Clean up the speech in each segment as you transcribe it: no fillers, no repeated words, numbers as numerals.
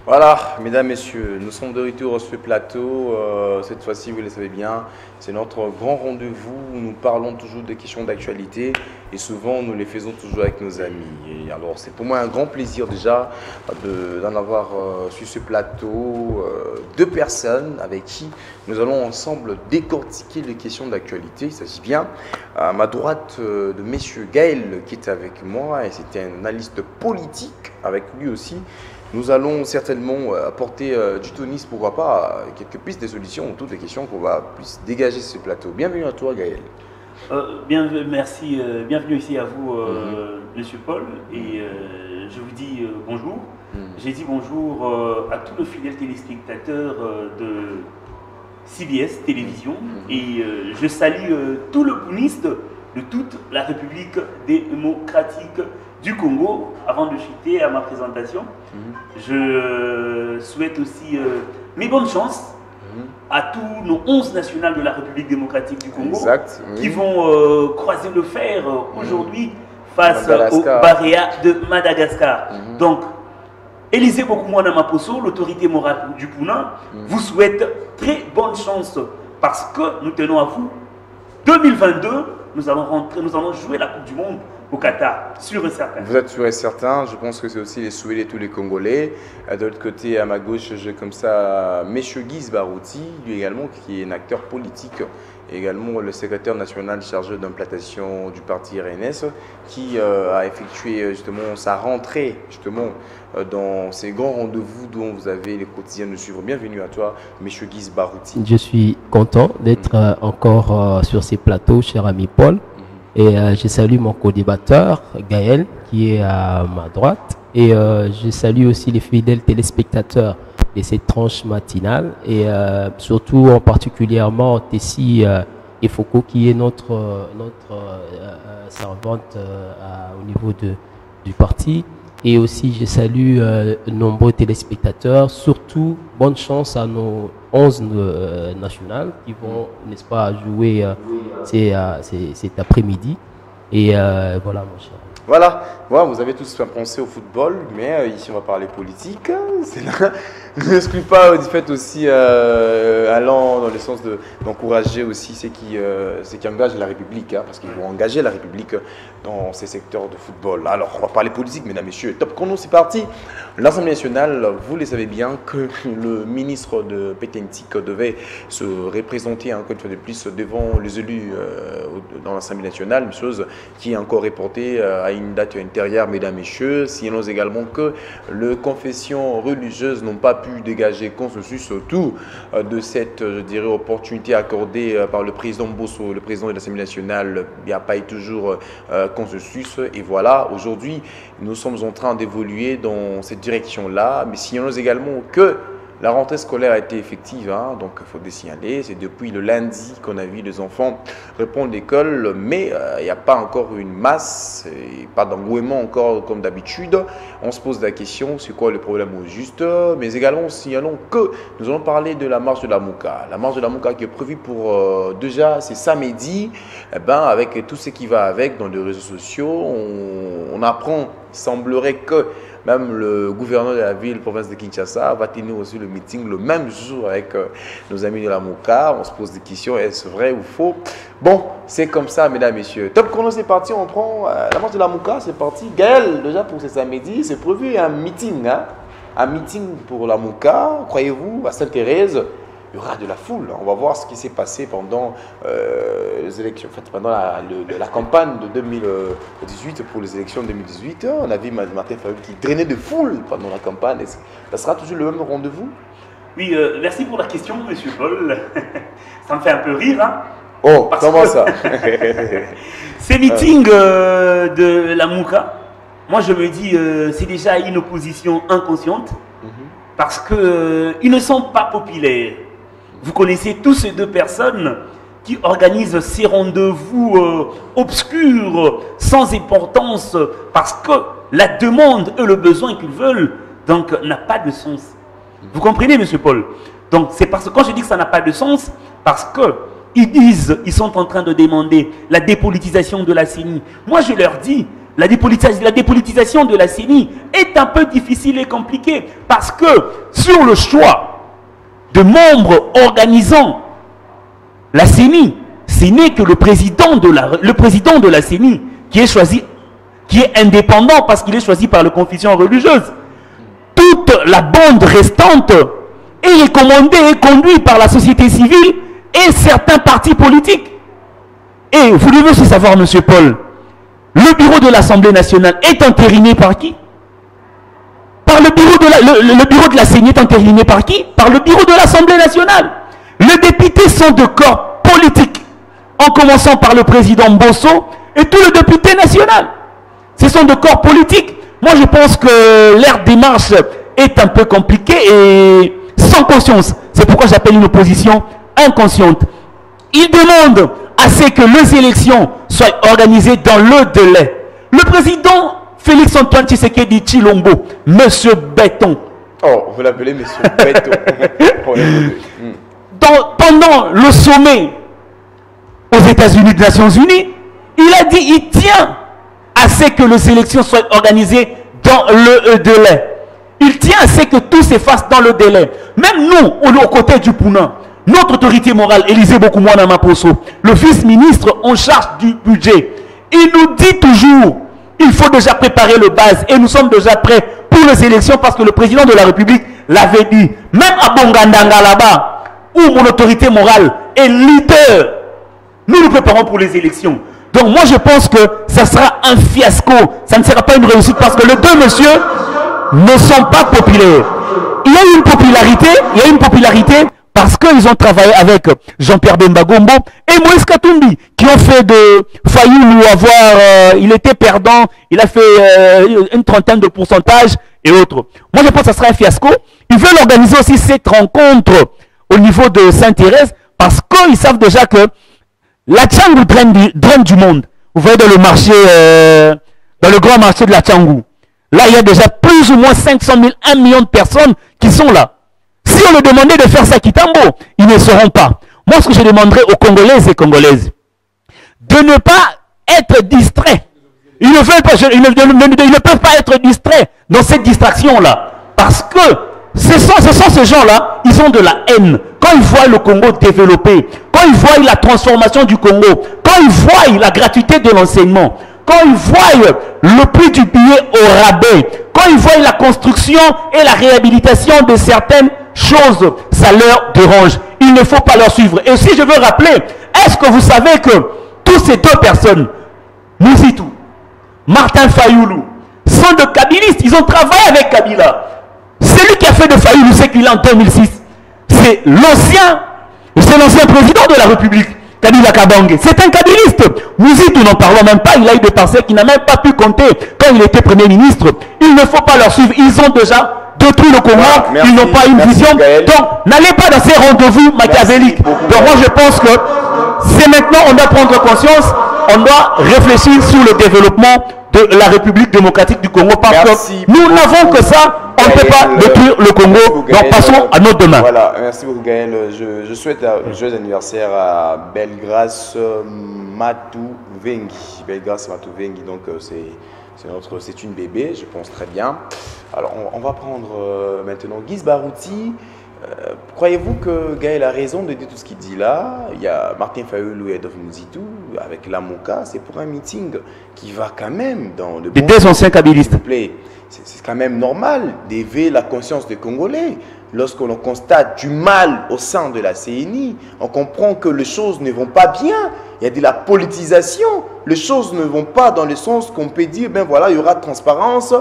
Voilà, mesdames, messieurs, nous sommes de retour sur ce plateau. Cette fois-ci, vous le savez bien, c'est notre grand rendez-vous où nous parlons toujours des questions d'actualité et souvent nous les faisons toujours avec nos amis. Et alors, c'est pour moi un grand plaisir déjà d'en avoir sur ce plateau deux personnes avec qui nous allons ensemble décortiquer les questions d'actualité. Il s'agit bien à ma droite de messieurs Gaël qui est avec moi et c'était un analyste politique avec lui aussi. Nous allons certainement apporter du tonisme, pourquoi pas, quelques pistes de solutions autour des questions qu'on va plus dégager sur ce plateau. Bienvenue à toi, Gaël. Merci, bienvenue ici à vous, Monsieur Paul, et je vous dis bonjour. J'ai dit bonjour à tous les fidèles téléspectateurs de CBS Télévision, et je salue tout le bouniste de toute la République démocratique du Congo. Avant de chuter à ma présentation, je souhaite aussi mes bonnes chances à tous nos 11 nationales de la République démocratique du Congo qui vont croiser le fer aujourd'hui face au Baréa de Madagascar. Donc, Élisée Bokoumouana Maposo, l'autorité morale du Pouna, vous souhaite très bonne chance parce que nous tenons à vous. 2022, nous allons jouer la Coupe du Monde au Qatar, sûr et certain. Vous êtes sûr et certain, je pense que c'est aussi les souhaits de tous les Congolais. De l'autre côté, à ma gauche, j'ai comme ça M. Guise Barouti, lui également, qui est un acteur politique, et également le secrétaire national chargé d'implantation du parti RNS, qui a effectué justement sa rentrée justement dans ces grands rendez-vous dont vous avez les quotidiens de suivre. Bienvenue à toi, M. Guise Barouti. Je suis content d'être encore sur ces plateaux, cher ami Paul. Et je salue mon co-débatteur, Gaël, qui est à ma droite. Et je salue aussi les fidèles téléspectateurs de cette tranche matinale. Et surtout, en particulièrement, Tessie Efoko, qui est notre servante au niveau du parti. Et aussi, je salue nombreux téléspectateurs. Surtout, bonne chance à nos 11 nationales qui vont, n'est-ce pas, jouer cet après-midi. Et voilà, mon cher. Voilà, vous avez tous pensé au football, mais ici on va parler politique. Je n'exclus pas du fait aussi allant dans le sens d'encourager aussi ceux qui engagent la République, parce qu'ils vont engager la République dans ces secteurs de football. Alors on va parler politique, mesdames, messieurs. Top chrono, c'est parti. L'Assemblée nationale, vous le savez bien que le ministre de Pétentique devait se représenter encore une fois de plus devant les élus dans l'Assemblée nationale, une chose qui est encore reportée à une date intérieure, mesdames, messieurs. Signalons également que les confessions religieuses n'ont pas pu dégager consensus autour de cette, je dirais, opportunité accordée par le président Bosso, le président de l'Assemblée nationale. Il n'y a pas eu toujours consensus. Et voilà, aujourd'hui, nous sommes en train d'évoluer dans cette direction-là. Mais signalons également que la rentrée scolaire a été effective, donc il faut le signaler. C'est depuis le lundi qu'on a vu les enfants reprendre l'école, mais il n'y a pas encore une masse, et pas d'engouement encore comme d'habitude. On se pose la question, c'est quoi le problème au juste? Mais également, signalons que nous allons parler de la marche de la Mouka. La marche de la Mouka qui est prévue pour déjà, c'est samedi, avec tout ce qui va avec dans les réseaux sociaux. On apprend, il semblerait que même le gouverneur de la ville, province de Kinshasa, va tenir aussi le meeting le même jour avec nos amis de la Mouka. On se pose des questions, est-ce vrai ou faux? Bon, c'est comme ça, mesdames, messieurs. Top chrono, c'est parti, on prend la marche de la Mouka, c'est parti. Gaël, déjà pour ce samedi, c'est prévu un meeting, un meeting pour la Mouka, croyez-vous, à Sainte-Thérèse. Il y aura de la foule. On va voir ce qui s'est passé pendant les élections, en fait, pendant la campagne de 2018 pour les élections de 2018. On a vu Martin Fayulu qui drainait de foule pendant la campagne. Ça sera toujours le même rendez-vous? Oui, merci pour la question, Monsieur Paul. Ça me fait un peu rire. Oh, comment ça? Ces meetings de la Mouka, moi je me dis, c'est déjà une opposition inconsciente parce qu'ils ne sont pas populaires. Vous connaissez tous ces deux personnes qui organisent ces rendez-vous obscurs, sans importance, parce que la demande et le besoin qu'ils veulent, donc, n'a pas de sens. Vous comprenez, Monsieur Paul? Donc, c'est parce que quand je dis que ça n'a pas de sens, parce que ils disent, ils sont en train de demander la dépolitisation de la CENI. Moi, je leur dis, la dépolitisation de la CENI est un peu difficile et compliquée parce que sur le choix de membres organisant la CENI, ce n'est que le président de la CENI qui est choisi, qui est indépendant parce qu'il est choisi par les confessions religieuses. Toute la bande restante est recommandée et conduite par la société civile et certains partis politiques. Et vous devez aussi savoir, M. Paul, le bureau de l'Assemblée nationale est entériné par qui? Par le bureau de la CENI est entériné par qui? Par le bureau de l'Assemblée nationale. Les députés sont de corps politiques, en commençant par le président Bosso et tout le député national. Ce sont de corps politiques. Moi, je pense que leur démarche est un peu compliquée et sans conscience. C'est pourquoi j'appelle une opposition inconsciente. Ils demandent à ce que les élections soient organisées dans le délai. Le président Félix Antoine Tshisekedi Tshilombo, Monsieur Béton. Oh, vous l'appelez Monsieur Béton. Pendant le sommet aux États-Unis des Nations Unies, il a dit il tient à ce que les élections soient organisées dans le délai. Il tient à ce que tout se fasse dans le délai. Même nous, aux côtés du Pouna, notre autorité morale, Élisée Bokoumouana Maposo, le vice-ministre en charge du budget, il nous dit toujours il faut déjà préparer le base et nous sommes déjà prêts pour les élections parce que le président de la République l'avait dit. Même à Bongandanga là-bas, où mon autorité morale est leader, nous nous préparons pour les élections. Donc moi je pense que ça sera un fiasco, ça ne sera pas une réussite parce que les deux messieurs ne sont pas populaires. Il y a une popularité parce qu'ils ont travaillé avec Jean-Pierre Bemba Gombo et Moïse Katumbi qui ont fait de Fayoulou avoir, il était perdant, il a fait une trentaine de pourcentages et autres. Moi je pense que ça sera un fiasco. Ils veulent organiser aussi cette rencontre au niveau de Sainte-Thérèse parce qu'ils savent déjà que la Tchangou draine du monde. Vous voyez dans le marché, dans le grand marché de la Tchangou. Là, il y a déjà plus ou moins 500 000, 1 million de personnes qui sont là. Si on leur demandait de faire ça à Kitambo, ils ne sauront pas. Moi, ce que je demanderais aux Congolaises et Congolaises, de ne pas être distraits. Ils ne veulent pas, ils ne peuvent pas être distraits dans cette distraction-là. Parce que ce sont ces gens-là, ils ont de la haine. Quand ils voient le Congo développé, quand ils voient la transformation du Congo, quand ils voient la gratuité de l'enseignement, quand ils voient le prix du billet au rabais, quand ils voient la construction et la réhabilitation de certaines choses, ça leur dérange. Il ne faut pas leur suivre. Et si je veux rappeler, est-ce que vous savez que tous ces deux personnes, Mouzitou, Martin Fayoulou, sont de kabilistes. Ils ont travaillé avec Kabila. Celui qui a fait de Fayoulou ce qu'il a en 2006, c'est l'ancien président de la République. Kabila Kabange, c'est un kabiliste. Mouzitou, n'en parlons même pas, il a eu des parcelles qu'il n'a même pas pu compter quand il était Premier ministre. Il ne faut pas leur suivre, ils ont déjà détruit le Congo, ils n'ont pas une vision. Gaël. Donc, n'allez pas dans ces rendez-vous machiavéliques. Donc, moi, je pense que c'est maintenant, on doit prendre conscience, on doit réfléchir sur le développement de la République démocratique du Congo, parce que nous n'avons que ça, on ne peut pas détruire le Congo. Donc passons à notre demain. Voilà, merci beaucoup Gaël. Je souhaite un joyeux anniversaire à Bellegrâce Matouvengi. Bellegrâce Matouvengi, donc c'est une bébé, je pense très bien. Alors on va prendre maintenant Guise Barouti. Croyez-vous que Gaël a raison de dire tout ce qu'il dit là? Il y a Martin Fayoulou et Adolphe Mouzitou avec l'Amouka, c'est pour un meeting qui va quand même dans le bon. Des anciens kabilistes. C'est quand même normal d'éveiller la conscience des Congolais. Lorsqu'on constate du mal au sein de la CENI, on comprend que les choses ne vont pas bien. Il y a de la politisation. Les choses ne vont pas dans le sens qu'on peut dire, ben voilà, il y aura transparence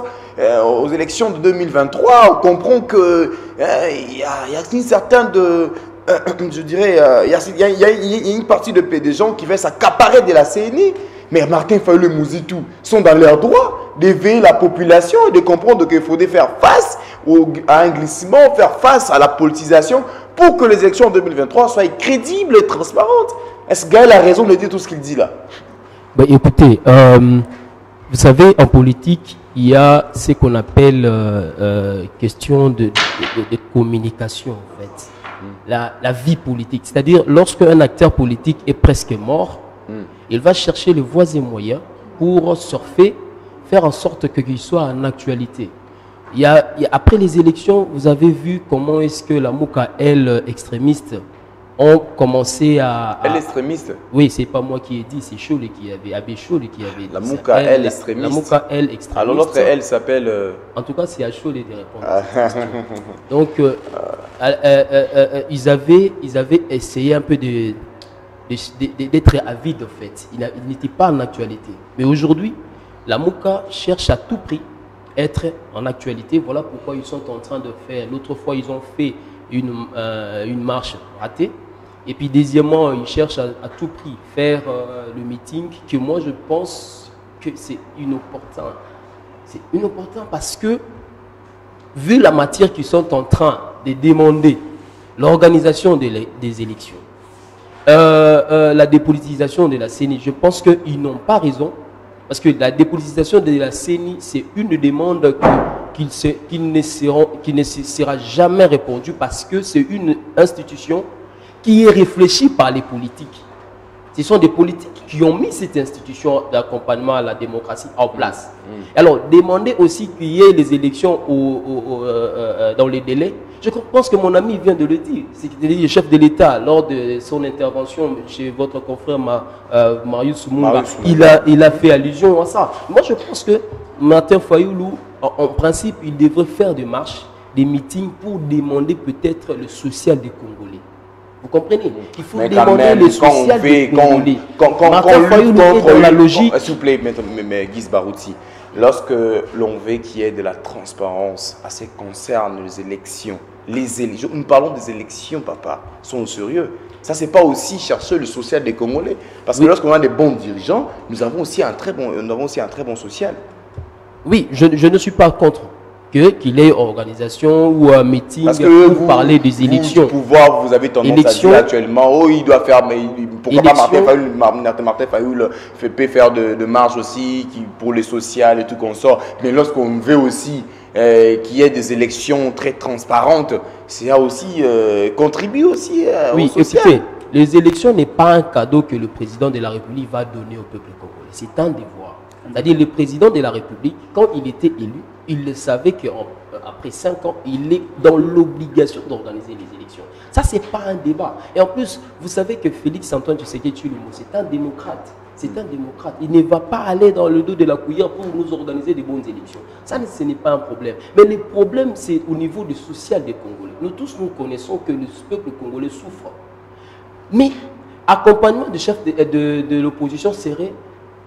aux élections de 2023. On comprend que il y a une certaine je dirais, il y a une partie des gens qui veulent s'accaparer de la CENI. Mais Martin Fayoulou et Mouzitou sont dans leur droit d'éveiller la population et de comprendre qu'il faudrait faire face à un glissement, faire face à la politisation pour que les élections en 2023 soient crédibles et transparentes. Est-ce que Gaël a raison de dire tout ce qu'il dit là? Ben, écoutez, vous savez, en politique, il y a ce qu'on appelle question de communication, en fait. La vie politique. C'est-à-dire, lorsqu'un acteur politique est presque mort, il va chercher les voies et moyens pour surfer faire en sorte qu'il soit en actualité. Après les élections, vous avez vu comment est-ce que la Mouka, elle, extrémiste, ont commencé à... Elle extrémiste? Oui, c'est pas moi qui ai dit, c'est Cholet qui avait, Abbé Cholet qui avait dit. La Mouka, elle, extrémiste. La Mouka, elle, extrémiste. Alors l'autre, elle s'appelle... En tout cas, c'est à Cholet de répondre à cette question. Donc, ils avaient essayé un peu d'être avides, en fait. Ils n'étaient pas en actualité. Mais aujourd'hui, la Mouka cherche à tout prix être en actualité. Voilà pourquoi ils sont en train de faire... L'autre fois, ils ont fait une marche ratée. Et puis, deuxièmement, ils cherchent à tout prix faire le meeting, que moi, je pense que c'est inopportun. C'est inopportun parce que, vu la matière qu'ils sont en train de demander, l'organisation des élections, la dépolitisation de la CENI, je pense qu'ils n'ont pas raison. Parce que la dépolitisation de la CENI, c'est une demande qui ne sera jamais répondue parce que c'est une institution qui est réfléchie par les politiques. Ce sont des politiques qui ont mis cette institution d'accompagnement à la démocratie en place. Alors, demander aussi qu'il y ait les élections dans les délais, je pense que mon ami vient de le dire. C'est le chef de l'État, lors de son intervention chez votre confrère Marius Soumouga, il a fait allusion à ça. Moi, je pense que Martin Fayoulou, en principe, il devrait faire des marches, des meetings pour demander peut-être le social des Congolais. Vous comprenez? Il faut demander le social des Congolais. Martin Fayoulou est dans la logique. S'il vous plaît, mais Guy Barouti, lorsque l'on veut qu'il y ait de la transparence à ce qui concerne les élections, nous parlons des élections, papa, sont sérieux. Ça, c'est pas aussi chercher le social des Congolais. Parce que lorsqu'on a des bons dirigeants, nous avons aussi un très bon social. Oui, je ne suis pas contre qu'il ait organisation ou un meeting pour parler des élections. Pouvoir, vous avez tendance à dire actuellement, oh, il doit faire, mais pourquoi pas Martin Fayoul peut faire de marche aussi pour les sociales et tout qu'on sort. Mais lorsqu'on veut aussi qu'il y ait des élections très transparentes, c'est aussi contribuer aussi au social. Écoutez, les élections n'est pas un cadeau que le président de la République va donner au peuple congolais. C'est un devoir. C'est-à-dire le président de la République, quand il était élu, il le savait qu'après 5 ans, il est dans l'obligation d'organiser les élections. Ça, ce n'est pas un débat. Et en plus, vous savez que Félix Antoine Tshisekedi Tshilombo, c'est un démocrate. C'est un démocrate. Il ne va pas aller dans le dos de la cuillère pour nous organiser des bonnes élections. Ça, ce n'est pas un problème. Mais le problème, c'est au niveau du social des Congolais. Nous tous, nous connaissons que le peuple congolais souffre. Mais accompagnement du chef de l'opposition serait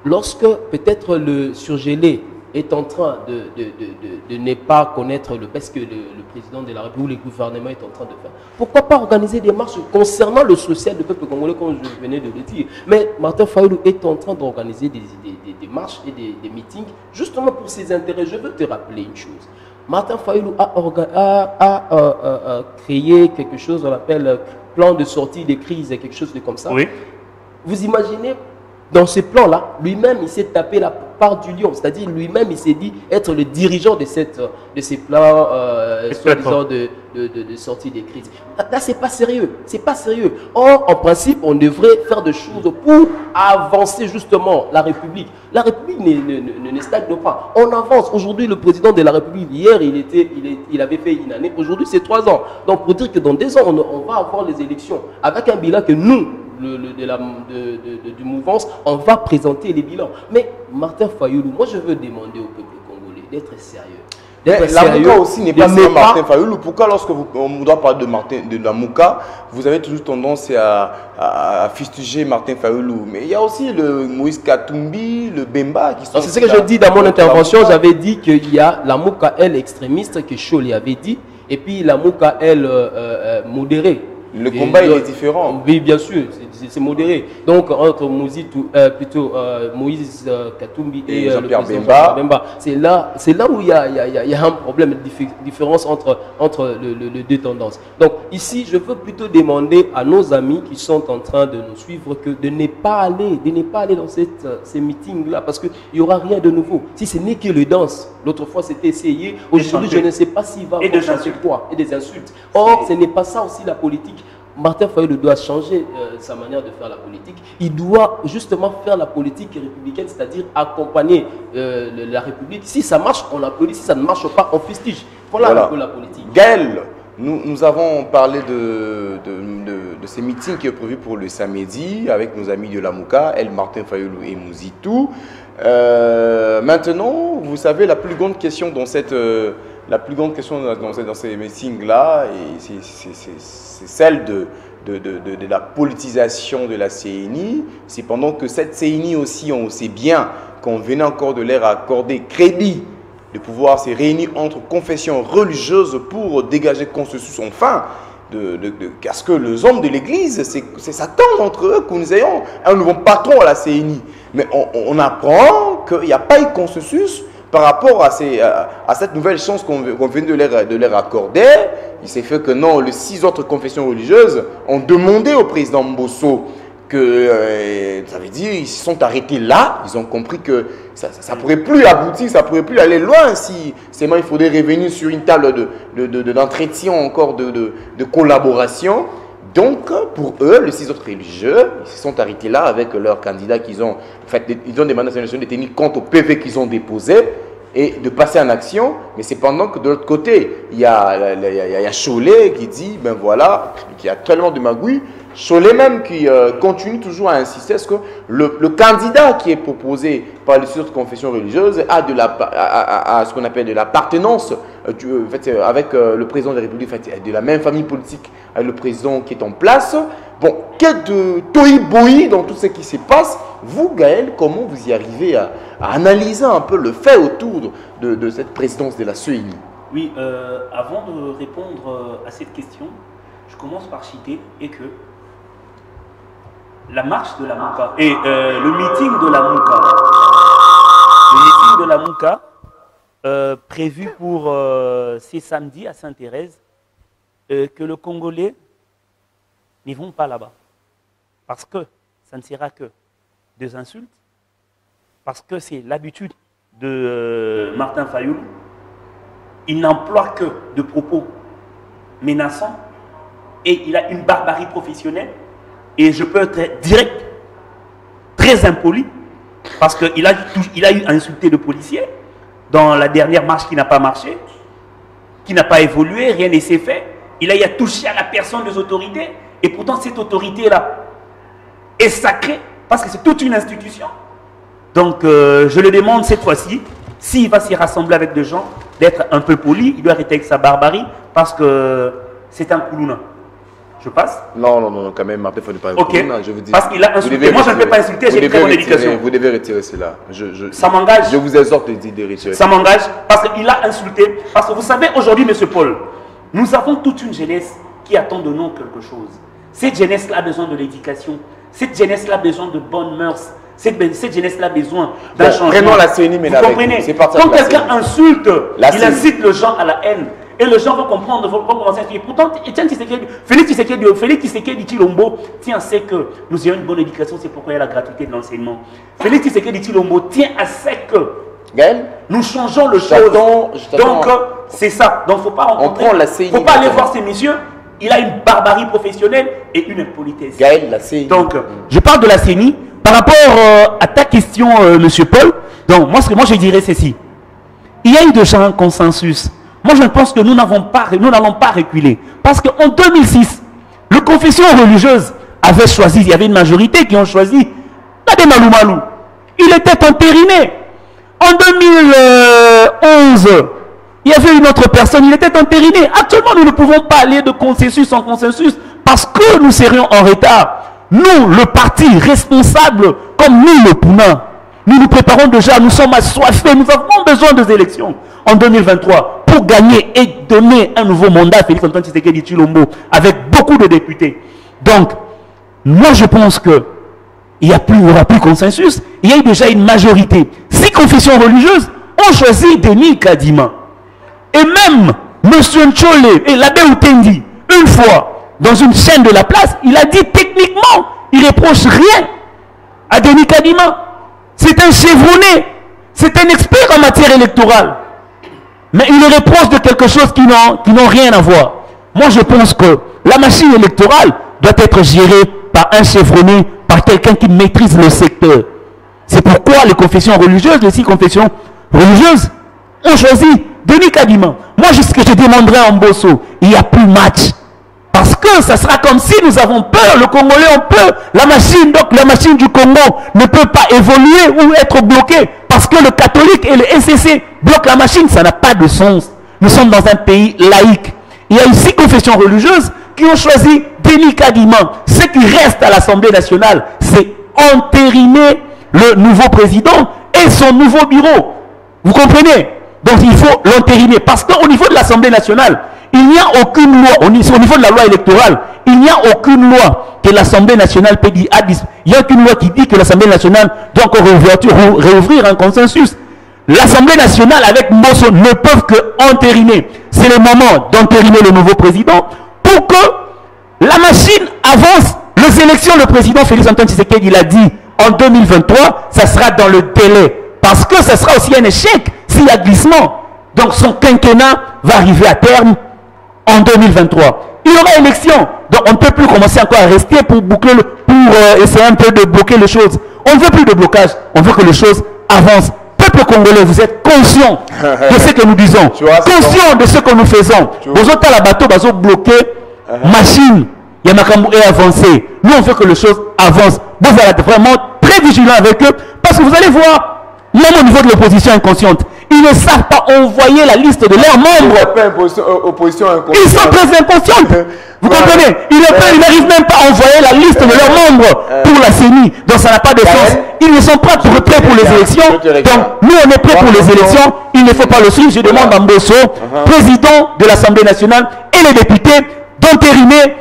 lorsque peut-être le surgelé est en train de ne pas connaître le best que le président de la République, le gouvernement est en train de faire. Pourquoi pas organiser des marches concernant le social du peuple congolais, comme je venais de le dire. Mais Martin Fayoulou est en train d'organiser des marches et des meetings justement pour ses intérêts. Je veux te rappeler une chose. Martin Fayoulou a créé quelque chose qu'on appelle plan de sortie des crises, quelque chose de comme ça. Oui. Vous imaginez, dans ce plan-là, lui-même, il s'est tapé la part du lion. C'est-à-dire, lui-même, il s'est dit être le dirigeant de ces plans, soi-disant, de sortie des crises. Là, c'est pas sérieux. C'est pas sérieux. Or, en principe, on devrait faire des choses pour avancer justement la République. La République ne stagne pas. On avance. Aujourd'hui, le président de la République, hier, il avait fait une année. Aujourd'hui, c'est 3 ans. Donc, pour dire que dans 2 ans, on va avoir les élections avec un bilan que nous, du mouvance, on va présenter les bilans. Mais Martin Fayoulou, moi je veux demander au peuple congolais d'être sérieux. La Mouka aussi n'est pas seulement Martin Fayoulou. Pourquoi lorsque on doit parler de la Mouka, vous avez toujours tendance à fustiger Martin Fayoulou? Mais il y a aussi le Moïse Katumbi, le Bemba qui sont... C'est ce que je dis dans mon intervention. J'avais dit qu'il y a la Mouka, elle, extrémiste, que Cholet avait dit, et puis la Mouka, elle, modérée. Le combat il est différent. Oui, bien sûr, c'est modéré. Donc, entre Moïse Katumbi et Jean-Pierre Bemba, c'est là où il y a un problème, une différence entre les deux tendances. Donc, ici, je veux plutôt demander à nos amis qui sont en train de nous suivre de ne pas aller dans ces meetings-là, parce qu'il n'y aura rien de nouveau. Si ce n'est que le danse, l'autre fois c'était essayé, aujourd'hui je ne sais pas s'il va chanter quoi, et des insultes. Or, ce n'est pas ça aussi la politique. Martin Fayulu doit changer sa manière de faire la politique. Il doit justement faire la politique républicaine, c'est-à-dire accompagner la République. Si ça marche, on applaudit. Si ça ne marche pas, on fustige. Voilà un peu la politique. Gaël, nous avons parlé de ces meetings qui est prévu pour le samedi avec nos amis de la Mouka, El Martin Fayulu et Mouzitou. Maintenant, vous savez, la plus grande question dans ces meetings-là, c'est celle de la politisation de la CENI. C'est pendant que cette CENI aussi, on sait bien qu'on venait encore de leur accorder crédit de pouvoir se réunir entre confessions religieuses pour dégager consensus enfin parce que les hommes de l'Église, c'est Satan entre eux que nous ayons un nouveau patron à la CENI. Mais on apprend qu'il n'y a pas eu consensus par rapport à cette nouvelle chance qu'on vient de leur accorder. Il s'est fait que non, les 6 autres confessions religieuses ont demandé au président Mbosso que, ça veut dire, ils se sont arrêtés là. Ils ont compris que ça ne pourrait plus aboutir, ça ne pourrait plus aller loin si seulement il faudrait revenir sur une table d'entretien encore de collaboration. Donc, pour eux, les 6 autres religieux, ils se sont arrêtés là avec leurs candidats qu'ils ont, en fait, ils ont demandé à la de tenir compte au PV qu'ils ont déposé et de passer en action. Mais c'est pendant que de l'autre côté, il y a Cholet qui dit, ben voilà, qu'il y a tellement de magouilles. Cholet même qui continue toujours à insister est-ce que le candidat qui est proposé par les autres confessions religieuses a ce qu'on appelle de l'appartenance avec le président de la République, de la même famille politique avec le président qui est en place. Bon, quel de tohu-bohi dans tout ce qui se passe. Vous, Gaël, comment vous y arrivez à analyser un peu le fait autour de cette présidence de la CENI? Oui, avant de répondre à cette question, je commence par citer et que la marche de la Mouka et le meeting de la Mouka, prévu pour ce samedi à Sainte-Thérèse, que le Congolais n'y vont pas là-bas. Parce que ça ne sera que des insultes, parce que c'est l'habitude de Martin Fayulu. Il n'emploie que de propos menaçants et il a une barbarie professionnelle. Et je peux être direct, très impoli, parce qu'il a eu insulté le policier dans la dernière marche qui n'a pas marché, qui n'a pas évolué, rien ne s'est fait. Il a eu à toucher à la personne des autorités, et pourtant cette autorité-là est sacrée, parce que c'est toute une institution. Donc je le demande cette fois-ci, s'il va s'y rassembler avec des gens, d'être un peu poli, il doit arrêter avec sa barbarie, parce que c'est un koulouna. Je passe? Non, quand même, après, il ne faut pas okay. Je vous dis. Parce qu'il a insulté. Moi, je ne peux pas insulter, j'ai une très bonne éducation. Vous devez retirer cela. Ça m'engage. Je vous exhorte de retirer. Ça m'engage parce qu'il a insulté. Parce que vous savez, aujourd'hui, M. Paul, nous avons toute une jeunesse qui attend de nous quelque chose. Cette jeunesse-là a besoin de l'éducation. Cette jeunesse-là a besoin de bonnes mœurs. Cette jeunesse-là a besoin d'un changement. Prenons la CENI, mais vous comprenez? Quand quelqu'un insulte, il incite les gens à la haine. Et les gens vont comprendre, vont commencer à expliquer. Pourtant, Félix Tshisekedi Tshilombo tient à ce que nous ayons une bonne éducation, c'est pourquoi il y a la gratuité de l'enseignement. Félix Tshisekedi Tshilombo tient à ce que Gaël, nous changeons le choses. Donc, c'est ça. Donc, il ne faut pas rencontrer. Il ne faut pas aller voir ces messieurs. Il a une barbarie professionnelle et une impolitesse. Gaël, la CENI. Donc, je parle de la CENI. Par rapport à ta question, M. Paul, donc, moi, je dirais ceci. Il y a eu déjà un consensus. Moi, je pense que nous n'allons pas reculer. Parce qu'en 2006, le confession religieuse avait choisi, il y avait une majorité qui ont choisi Nadé Malou Malou. Il était entériné. En 2011, il y avait une autre personne, il était entériné. Actuellement, nous ne pouvons pas aller de consensus en consensus parce que nous serions en retard. Nous, le parti responsable, comme nous, le Pouna, nous nous préparons déjà, nous sommes assoiffés, nous avons besoin des élections en 2023 pour gagner et donner un nouveau mandat à Félix Antoine Tshisekedi Tshilombo avec beaucoup de députés. Donc, moi je pense qu'il n'y aura plus consensus. Il y a eu déjà une majorité. 6 confessions religieuses ont choisi Denis Kadima. Et même M. Nchole et l'abbé Outendi, une fois, dans une chaîne de la place, il a dit techniquement, il ne reproche rien à Denis Kadima. C'est un chevronné, c'est un expert en matière électorale. Mais il reproche de quelque chose qui n'ont rien à voir. Moi, je pense que la machine électorale doit être gérée par un chevronné, par quelqu'un qui maîtrise le secteur. C'est pourquoi les confessions religieuses, les 6 confessions religieuses, ont choisi Denis Kadima. Moi, ce que je demanderais à Mbosso, il n'y a plus match. Parce que ça sera comme si nous avons peur, le Congolais ont peur. La machine du Congo ne peut pas évoluer ou être bloquée. Parce que le catholique et le SCC bloquent la machine, ça n'a pas de sens. Nous sommes dans un pays laïque. Il y a eu 6 confessions religieuses qui ont choisi Denis Kadima. Ce qui reste à l'Assemblée nationale, c'est entériner le nouveau président et son nouveau bureau. Vous comprenez? Donc il faut l'entériner. Parce qu'au niveau de l'Assemblée nationale, il n'y a aucune loi, au niveau de la loi électorale, il n'y a aucune loi que l'Assemblée nationale peut dire. Il n'y a aucune loi qui dit que l'Assemblée nationale doit encore réouvrir un consensus. L'Assemblée nationale avec Mbosso ne peuvent que entériner. C'est le moment d'entériner le nouveau président pour que la machine avance. Les élections, le président Félix Antoine Tshisekedi l'a dit, en 2023, ça sera dans le délai. Parce que ça sera aussi un échec s'il y a glissement. Donc son quinquennat va arriver à terme en 2023. Il y aura élection. Donc on ne peut plus commencer encore à rester pour boucler essayer un peu de bloquer les choses. On ne veut plus de blocage. On veut que les choses avancent. Peuple congolais, vous êtes conscient de ce que nous disons. Conscient de ce que nous faisons. Vous êtes à la bateau, vous êtes bloqué. Machine. Il y a Makambo et avancé. Nous, on veut que les choses avancent. Vous allez être vraiment très vigilant avec eux. Parce que vous allez voir, même au niveau de l'opposition inconsciente, ils ne savent pas envoyer la liste de leurs membres. Ils sont très inconscients. Vous comprenez? Ils n'arrivent même pas à envoyer la liste de leurs membres pour la CENI. Donc ça n'a pas de sens. Ils ne sont pas prêts pour les élections. Donc nous, on est prêts pour les élections. Il ne faut pas le suivre. Je demande à Mbosso, président de l'Assemblée nationale et les députés, d'entériner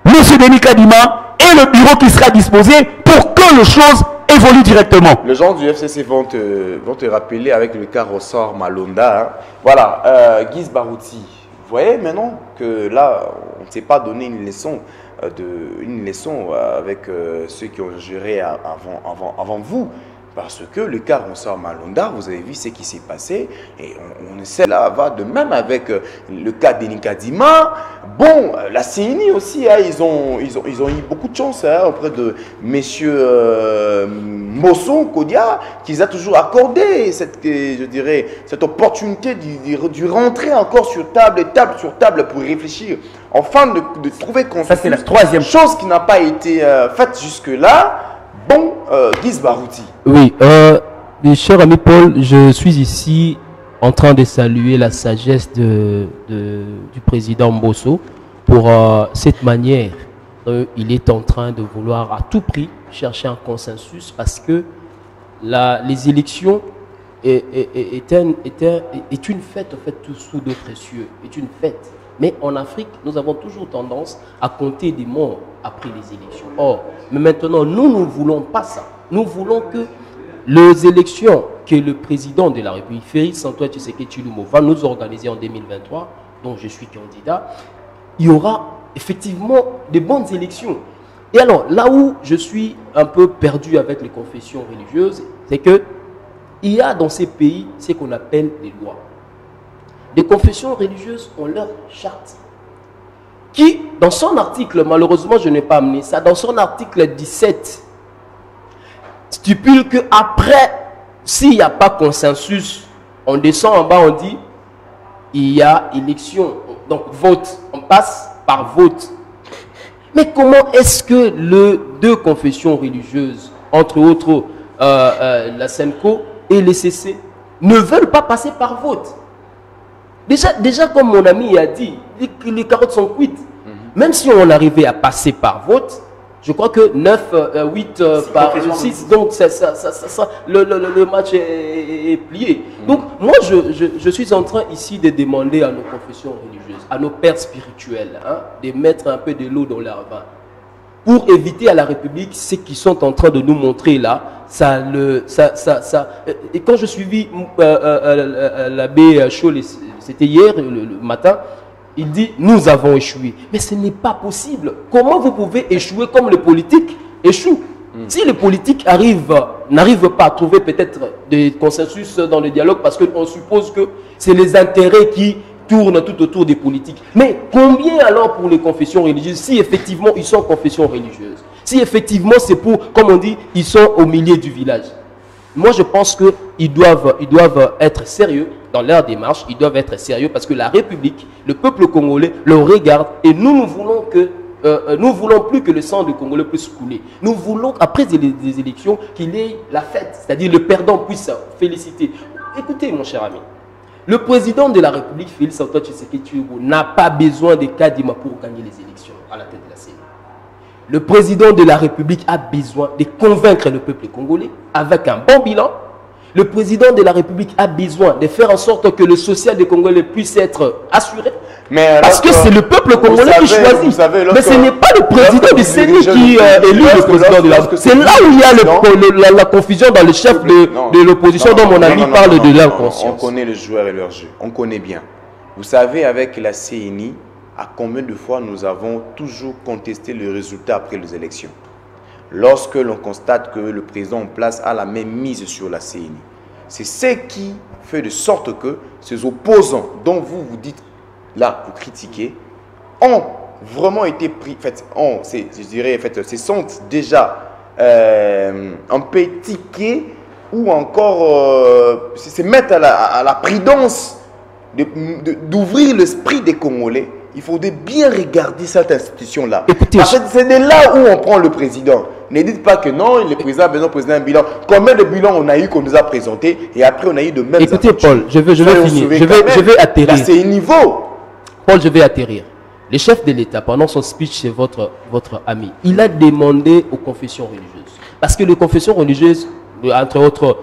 M. Denis Kadima et le bureau qui sera disposé pour que les choses évoluent directement. Les gens du FCC vont te rappeler avec le cas ressort Malonda. Hein. Voilà, Guise Barouti. Vous voyez maintenant que là, on ne s'est pas donné une leçon, avec ceux qui ont géré avant vous. Parce que le cas ressort Malonda, vous avez vu ce qui s'est passé. Et on essaie là, va de même avec le cas Denis Kadima. Bon, la CENI aussi, hein, ils ont eu beaucoup de chance hein, auprès de messieurs Mosson, Kodia, qu'ils a toujours accordé cette opportunité de rentrer encore sur table pour réfléchir. Enfin, de trouver consensus. Ça, c'est la troisième chose qui n'a pas été faite jusque-là. Bon, Guise Barouti. Oui, cher ami Paul, je suis ici en train de saluer la sagesse du président Mbosso pour cette manière. Il est en train de vouloir à tout prix chercher un consensus parce que les élections est une fête en fait sous d'autres cieux, est une fête. Mais en Afrique, nous avons toujours tendance à compter des morts après les élections. Or, mais maintenant, nous ne voulons pas ça. Nous voulons que les élections que le président de la République, Félix Antoine Tshisekedi Tshilombo, va nous organiser en 2023, dont je suis candidat, il y aura effectivement des bonnes élections. Et alors, là où je suis un peu perdu avec les confessions religieuses, c'est que il y a dans ces pays ce qu'on appelle des lois. Les confessions religieuses ont leur charte qui, dans son article, malheureusement je n'ai pas amené ça, dans son article 17, stipule qu'après, s'il n'y a pas consensus, on descend en bas, on dit, il y a élection, donc vote, on passe par vote. Mais comment est-ce que les deux confessions religieuses, entre autres la SENCO et les CC, ne veulent pas passer par vote? Déjà, comme mon ami a dit, les carottes sont cuites. Même si on arrivait à passer par vote, je crois que 9, 8 par 6, donc le match est plié. Donc moi, je suis en train ici de demander à nos confessions religieuses, à nos pères spirituels, hein, de mettre un peu de l'eau dans leur vin. Pour éviter à la République ce qu'ils sont en train de nous montrer là. Et quand je suivis l'abbé Chaud, c'était hier, le matin, il dit, nous avons échoué. Mais ce n'est pas possible. Comment vous pouvez échouer comme les politiques échouent? Si les politiques n'arrivent pas à trouver peut-être des consensus dans le dialogue, parce qu'on suppose que c'est les intérêts qui tourne tout autour des politiques. Mais combien alors pour les confessions religieuses, si effectivement ils sont confessions religieuses? Si effectivement c'est pour, comme on dit, ils sont au milieu du village. Moi je pense qu'ils doivent être sérieux dans leur démarche, ils doivent être sérieux parce que la République, le peuple congolais le regarde et nous voulons que nous voulons plus que le sang du Congolais puisse couler. Nous voulons, après des élections, qu'il ait la fête, c'est-à-dire le perdant puisse féliciter. Écoutez, mon cher ami, le président de la République, Félix Antoine Tshisekedi Tshilombo, n'a pas besoin de Kadima pour gagner les élections à la tête de la CENI. Le président de la République a besoin de convaincre le peuple congolais avec un bon bilan. Le président de la République a besoin de faire en sorte que le social des Congolais puisse être assuré. Parce que c'est le peuple congolais qui choisit. Mais ce n'est pas le président du CENI qui élit le président de la République. C'est là où il y a la confusion dans le chef de l'opposition dont mon ami parle de l'inconscience. On connaît le joueur et leur jeu. On connaît bien. Vous savez, avec la CENI, à combien de fois nous avons toujours contesté le résultat après les élections? Lorsque l'on constate que le président en place a la même mise sur la CENI. C'est ce qui fait de sorte que ces opposants dont vous dites, là, vous critiquez, ont vraiment été pris, je dirais, se sentent déjà un peu tiqués ou encore se mettent à la prudence d'ouvrir l'esprit des Congolais. Il faudrait bien regarder cette institution-là. C'est de là où on prend le président. Ne dites pas que non, le président a besoin de président un bilan. Combien de bilans on a eu qu'on nous a présenté et après on a eu de mêmes. Écoutez, Paul, je vais finir. Je vais atterrir. Là, c'est un niveau. Paul, je vais atterrir. Le chef de l'État, pendant son speech chez votre ami, il a demandé aux confessions religieuses. Parce que les confessions religieuses, entre autres,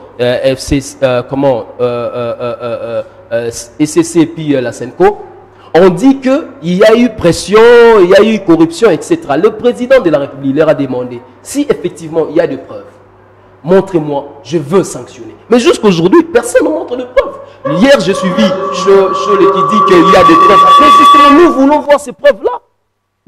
ECC et puis la SENCO, on dit qu'il y a eu pression, il y a eu corruption, etc. Le président de la République leur a demandé, si effectivement il y a des preuves, montrez-moi, je veux sanctionner. Mais jusqu'aujourd'hui, personne ne montre de preuves. Hier, j'ai suivi Cholet qui dit qu'il y a des preuves. Mais justement, nous voulons voir ces preuves-là.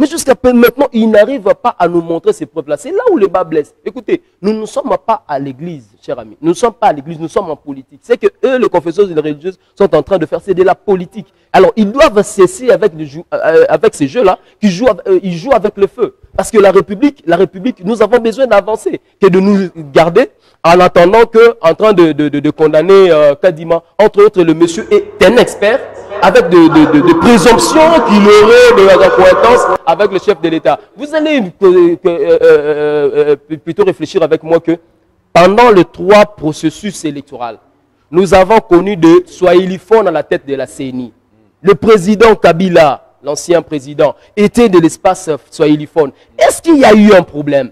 Mais jusqu'à maintenant, il n'arrive pas à nous montrer ces preuves-là. C'est là où le bas blesse. Écoutez, nous ne sommes pas à l'église, cher ami. Nous ne sommes pas à l'église, nous sommes en politique. C'est que eux, les confesseurs et les religieuses, sont en train de faire, c'est de la politique. Alors, ils doivent cesser avec ces jeux-là, ils jouent avec le feu. Parce que la République, nous avons besoin d'avancer, que de nous garder en attendant en train de condamner Kadima. Entre autres, le monsieur est un expert avec des présomptions qu'il aurait de accointance avec le chef de l'État. Vous allez plutôt réfléchir avec moi que pendant les 3 processus électoraux, nous avons connu de Swahiliphone à la tête de la CENI. Le président Kabila, l'ancien président, était de l'espace Swahiliphone. Est-ce qu'il y a eu un problème?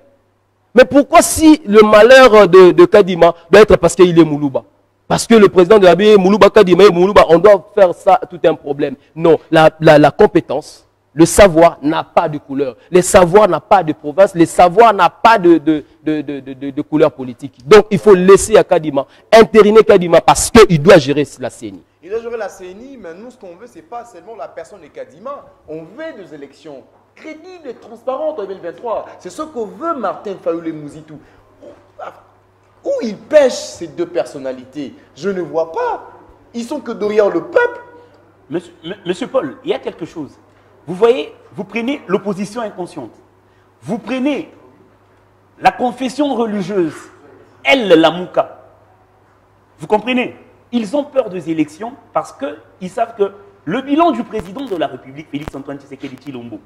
Mais pourquoi si le malheur de Kadima doit être parce qu'il est Moulouba? Parce que le président de la BE, Moulouba Kadima, on doit faire ça tout un problème. Non, la compétence, le savoir n'a pas de couleur. Le savoir n'a pas de province. Le savoir n'a pas de couleur politique. Donc, il faut laisser à Kadima, intériner Kadima parce qu'il doit gérer la CENI. Il doit gérer la CENI, mais nous, ce qu'on veut, ce n'est pas seulement la personne de Kadima. On veut des élections crédibles et transparentes en 2023. C'est ce que veut Martin Fayulu Mouzitou. Où ils pêchent ces deux personnalités? Je ne vois pas. Ils sont que derrière le peuple. Monsieur Paul, il y a quelque chose. Vous voyez, vous prenez l'opposition inconsciente. Vous prenez la confession religieuse, elle, la Mouka. Vous comprenez? Ils ont peur des élections parce qu'ils savent que le bilan du président de la République, Félix Antoine Tshisekedi Tshilombo,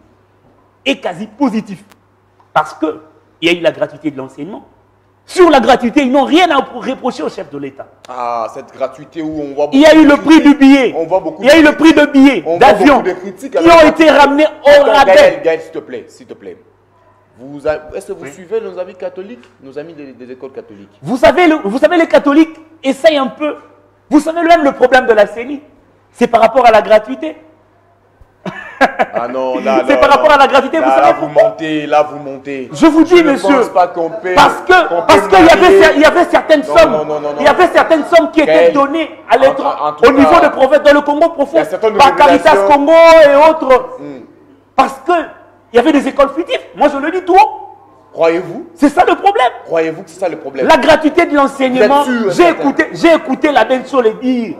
est quasi positif. Parce qu'il y a eu la gratuité de l'enseignement. Sur la gratuité, ils n'ont rien à reprocher au chef de l'État. Ah, cette gratuité où on voit beaucoup. Il y a eu le prix du billet. On voit beaucoup. Il y a eu le prix de billets d'avion qui ont été ramenés au rabais. Gaël, s'il te plaît. Est-ce que vous suivez nos amis catholiques, nos amis des écoles catholiques? Vous savez, les catholiques essayent un peu. Vous savez même le problème de la CENI, c'est par rapport à la gratuité. Ah non, là, c'est par rapport à la gratuité, vous savez pourquoi? Là, vous montez. Je vous dis, monsieur, pense pas qu'on peut, parce qu'il y avait certaines sommes, il y avait certaines sommes qui étaient données à au niveau de prophètes dans le Congo profond, par Caritas Congo et autres, parce que il y avait des écoles fictives. Moi, je le dis tout haut. Croyez-vous? C'est ça le problème. Croyez-vous que c'est ça le problème? La gratuité de l'enseignement. J'ai écouté la Benso le dire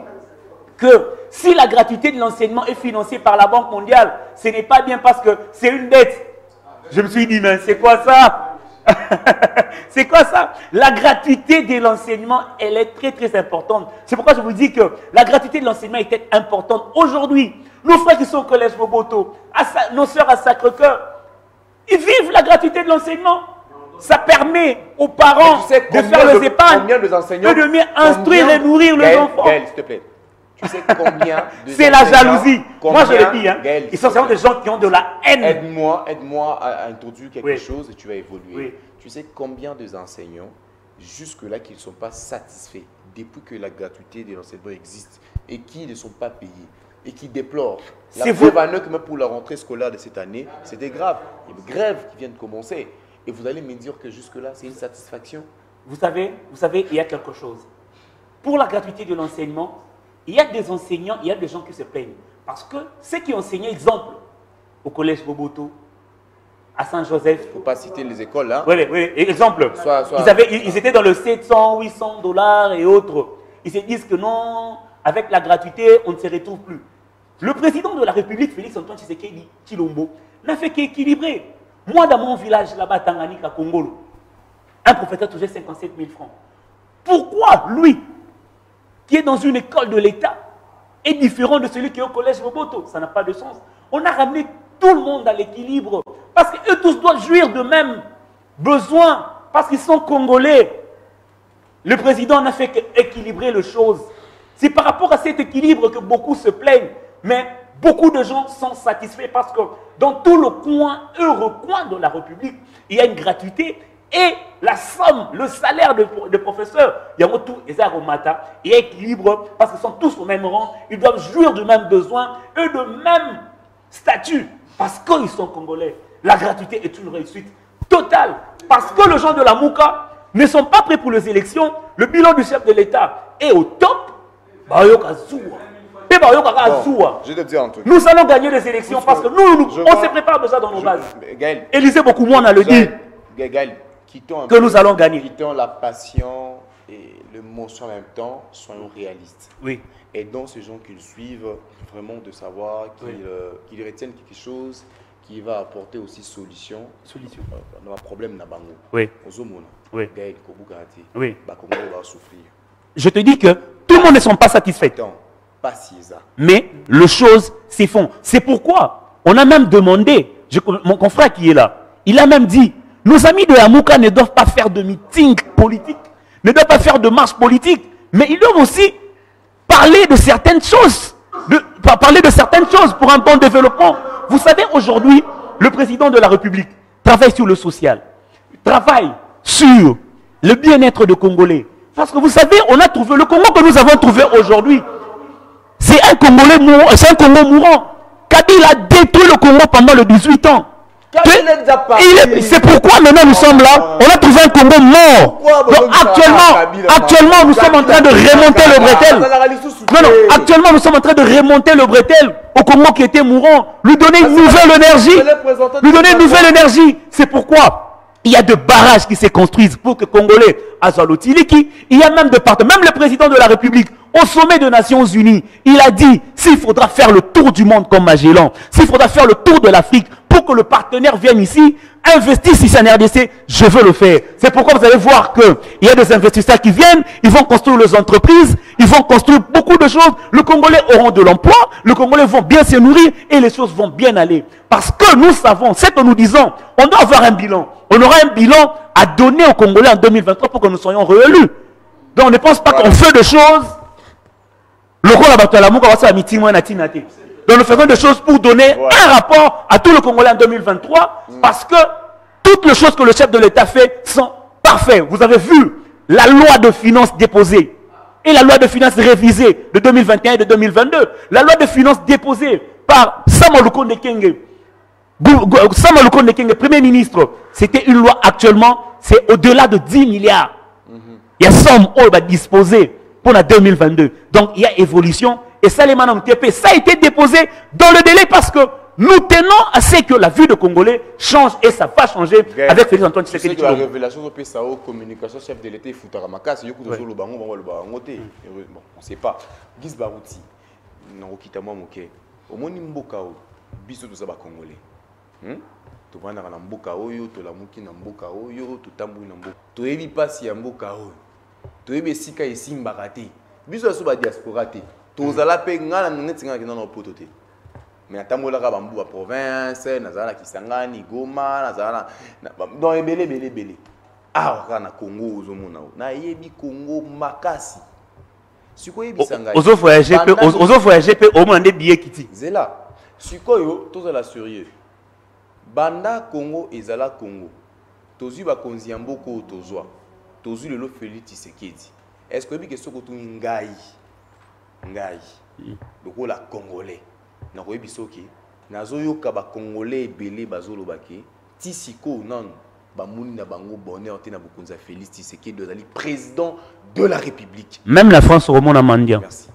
que si la gratuité de l'enseignement est financée par la Banque mondiale, ce n'est pas bien parce que c'est une dette. Je me suis dit, mais c'est quoi ça? C'est quoi ça? La gratuité de l'enseignement, elle est très très importante. C'est pourquoi je vous dis que la gratuité de l'enseignement est importante. Aujourd'hui, nos frères qui sont au collège Boboto, nos sœurs à Sacré-Cœur, ils vivent la gratuité de l'enseignement. Ça permet aux parents de faire les épargnes, de mieux instruire et nourrir les enfants. Gaël, s'il te plaît. Tu sais combien de c'est la jalousie. Moi, je le dis. Hein. Gaël, ils sont vraiment des gens qui ont de la haine. Aide-moi à introduire quelque chose et tu vas évoluer. Oui. Tu sais combien d'enseignants, jusque-là, qui ne sont pas satisfaits depuis que la gratuité de l'enseignement existe et qui ne sont pas payés et qui déplorent. La preuve à que même pour la rentrée scolaire de cette année, c'était grave. Il y a une grève qui vient de commencer. Et vous allez me dire que jusque-là, c'est une satisfaction? Vous savez, il y a quelque chose. Pour la gratuité de l'enseignement, il y a des enseignants, il y a des gens qui se plaignent. Parce que ceux qui enseignaient, exemple, au collège Boboto, à Saint-Joseph. Il ne faut pas citer les écoles, là. Oui, exemple. Ils étaient dans le 700, 800 $ et autres. Ils se disent que non, avec la gratuité, on ne se retrouve plus. Le président de la République, Félix Antoine Tshisekedi Tshilombo, n'a fait qu'équilibrer. Moi, dans mon village, là-bas, Tanganyika, Congolo, un professeur touchait 57 000 francs. Pourquoi lui, qui est dans une école de l'État, est différent de celui qui est au collège Boboto? Ça n'a pas de sens. On a ramené tout le monde à l'équilibre. Parce qu'eux tous doivent jouir de même besoin. Parce qu'ils sont congolais. Le président n'a fait qu'équilibrer les choses. C'est par rapport à cet équilibre que beaucoup se plaignent. Mais beaucoup de gens sont satisfaits parce que dans tout le coin, recoin de la République, il y a une gratuité et la somme, le salaire de professeurs, il y a tout, il y a équilibre parce qu'ils sont tous au même rang, ils doivent jouir du même besoin et de même statut parce qu'ils sont congolais. La gratuité est une réussite totale parce que les gens de la Mouka ne sont pas prêts pour les élections. Le bilan du chef de l'État est au top. Je te dis un truc. Nous allons gagner les élections parce que nous on se prépare déjà dans nos bases. Gaël, Élisée beaucoup moins, on a le dit. Gaël, quittons nous allons gagner. Quittons la passion et l'émotion en même temps, soyons réalistes. Oui. Et donc ces gens qui le suivent, vraiment de savoir qu'ils retiennent quelque chose qui va apporter aussi solution. Dans un problème na bango. Oui. Oui. Gaël, Kobukati. Oui. Bakongo va souffrir. Je te dis que tout le monde ne sont pas satisfaits. Pas si ça. Mais les choses s'y font. C'est pourquoi on a même demandé, mon confrère qui est là, il a même dit, nos amis de Yamouka ne doivent pas faire de meeting politique, ne doivent pas faire de marche politique, mais ils doivent aussi parler de certaines choses, pour un bon développement. Vous savez, aujourd'hui, le président de la République travaille sur le social, travaille sur le bien-être des Congolais. Parce que vous savez, on a trouvé le Congo que nous avons trouvé aujourd'hui. C'est un Congolais mourant, c'est un Congo mourant. Kabila a détruit le Congo pendant les 18 ans. C'est pourquoi maintenant nous sommes là. On a trouvé un Congo mort. Donc actuellement, nous sommes en train de remonter le bretelle. Actuellement, nous sommes en train de remonter le bretelle au Congo qui était mourant. Lui donner une nouvelle énergie. C'est pourquoi il y a de barrages qui se construisent pour que Congolais Azalotiliki. Il y a même de partout. Même le président de la République, au sommet des Nations Unies, il a dit s'il faudra faire le tour du monde comme Magellan, s'il faudra faire le tour de l'Afrique pour que le partenaire vienne ici, investisse ici en RDC, je veux le faire. C'est pourquoi vous allez voir qu'il y a des investisseurs qui viennent, ils vont construire les entreprises, ils vont construire beaucoup de choses. Les Congolais auront de l'emploi, les Congolais vont bien se nourrir et les choses vont bien aller. Parce que nous savons, c'est que nous disons, on doit avoir un bilan. On aura un bilan à donner aux Congolais en 2023 pour que nous soyons réélus. Donc on ne pense pas qu'on fait des choses. Le rôle à la Mouka va se meeting moi natinate. Donc nous faisons des choses pour donner un rapport à tous les Congolais en 2023 parce que toutes les choses que le chef de l'État fait sont parfaites. Vous avez vu la loi de finances déposée et la loi de finances révisée de 2021 et de 2022. La loi de finances déposée par Samuel Lukonde Kenge, Premier ministre, c'était une loi actuellement, c'est au-delà de 10 milliards. Il y a somme où va disposer pour la 2022. Donc il y a évolution. Et ça, les manants TP, ça a été déposé dans le délai parce que nous tenons à ce que la vie de Congolais change et ça va changer avec Félix Antoine Tshisekedi. C'est que la révélation de PSAO, communication, chef de l'État, il faut Taramaka, c'est que nous avons le bango, on ne sait pas. Guiz Barouti, nakokita mwa moke omoni mboka oyo biso toza bakongole tovandaka na mboka oyo tolamuki na mboka oyo totamboli na mboka toyebi mpasi ya mboka oyo toyebi esika esimbaka te biso yaso badiaspora te tozala mpe ngai na neti ngai nakenda na opoto te mais natambolaka bambu ba province nazala na Kisangani Goma nazala dans ebele awa kaka na Congo ozomona oyo nayebi Congo makasi sikoyebisa ngai ozovoyage mpe omona nde billet kiti zela sikoyo tozala sérieux banda Congo ezala Congo tozwi bakonzi ya mboka oyo tozwi lelo Félix Tshisekedi est-ce que oyebi ke soko tuni ngai lokola congolais nakoyebi soki nazoyoka bakongolais ebele bazoloba ke ti sikoyo nanu bamoni na bango bonheur te na bokonzi ya Félix Tshisekedi ozali président de la République. Même la France remona mandia. Merci.